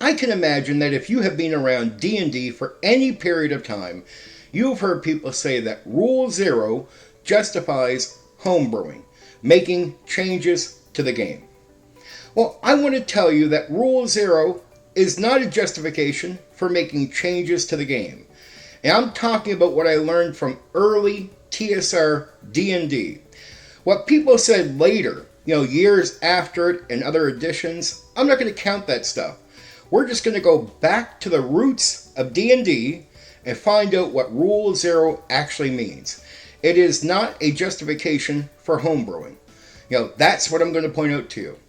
I can imagine that if you have been around D&D for any period of time, you've heard people say that Rule 0 justifies homebrewing, making changes to the game. Well, I want to tell you that Rule 0 is not a justification for making changes to the game. And I'm talking about what I learned from early TSR D&D. What people said later, years after it and other editions, I'm not going to count that stuff. We're just going to go back to the roots of D&D and find out what Rule 0 actually means. It is not a justification for homebrewing. That's what I'm going to point out to you.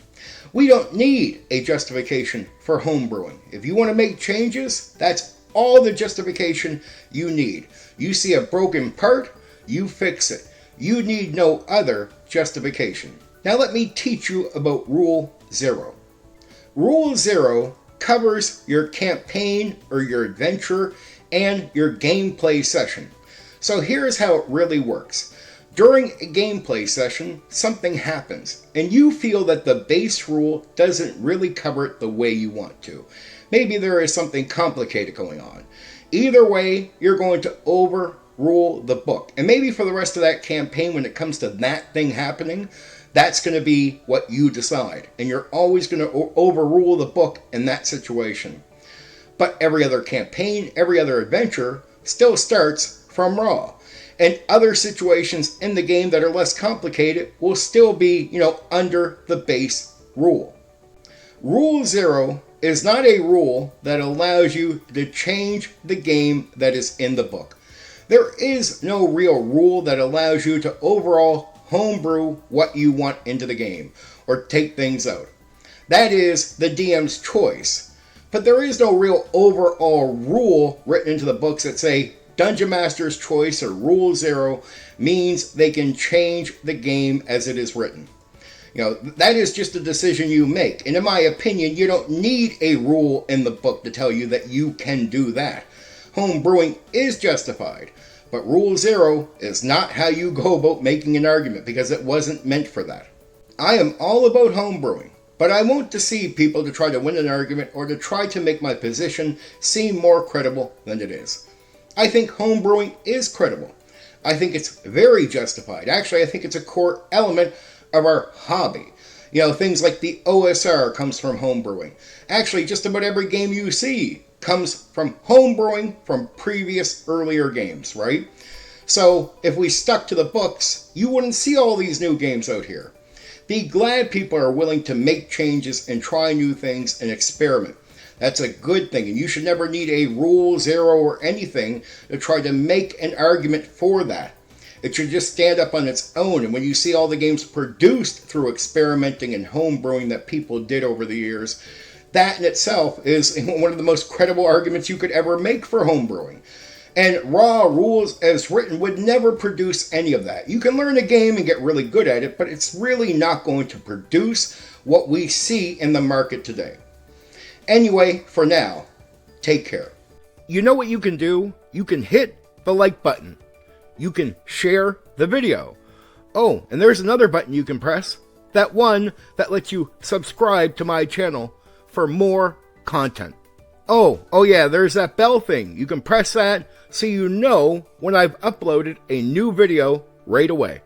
We don't need a justification for homebrewing. If you want to make changes, that's all the justification you need. You see a broken part, you fix it. You need no other justification. Now let me teach you about Rule 0. Rule 0 covers your campaign or your adventure and your gameplay session. So here's how it really works. During a gameplay session, something happens, and you feel that the base rule doesn't really cover it the way you want to. Maybe there is something complicated going on. Either way, you're going to overrule the book. And maybe for the rest of that campaign, when it comes to that thing happening, that's going to be what you decide. And you're always going to overrule the book in that situation. But every other campaign, every other adventure still starts from raw. And other situations in the game that are less complicated will still be, under the base rule. Rule 0 is not a rule that allows you to change the game that is in the book. There is no real rule that allows you to overall homebrew what you want into the game or take things out. That is the DM's choice. But there is no real overall rule written into the books that say Dungeon Master's choice or Rule 0 means they can change the game as it is written. That is just a decision you make. And in my opinion, you don't need a rule in the book to tell you that you can do that. Homebrewing is justified. But Rule 0 is not how you go about making an argument because it wasn't meant for that. I am all about homebrewing, but I won't deceive people to try to win an argument or to try to make my position seem more credible than it is. I think homebrewing is credible. I think it's very justified. Actually, I think it's a core element of our hobby. Things like the OSR comes from homebrewing. Actually, just about every game you see comes from homebrewing from previous earlier games, right? So if we stuck to the books, you wouldn't see all these new games out here. Be glad people are willing to make changes and try new things and experiment. That's a good thing, and you should never need a Rule 0 or anything to try to make an argument for that. It should just stand up on its own, and when you see all the games produced through experimenting and homebrewing that people did over the years, that in itself is one of the most credible arguments you could ever make for homebrewing. And raw rules as written would never produce any of that. You can learn a game and get really good at it, but it's really not going to produce what we see in the market today. Anyway, for now, take care. You know what you can do? You can hit the like button. You can share the video. Oh, and there's another button you can press. That one that lets you subscribe to my channel for more content. Oh yeah, there's that bell thing. You can press that so you know when I've uploaded a new video right away.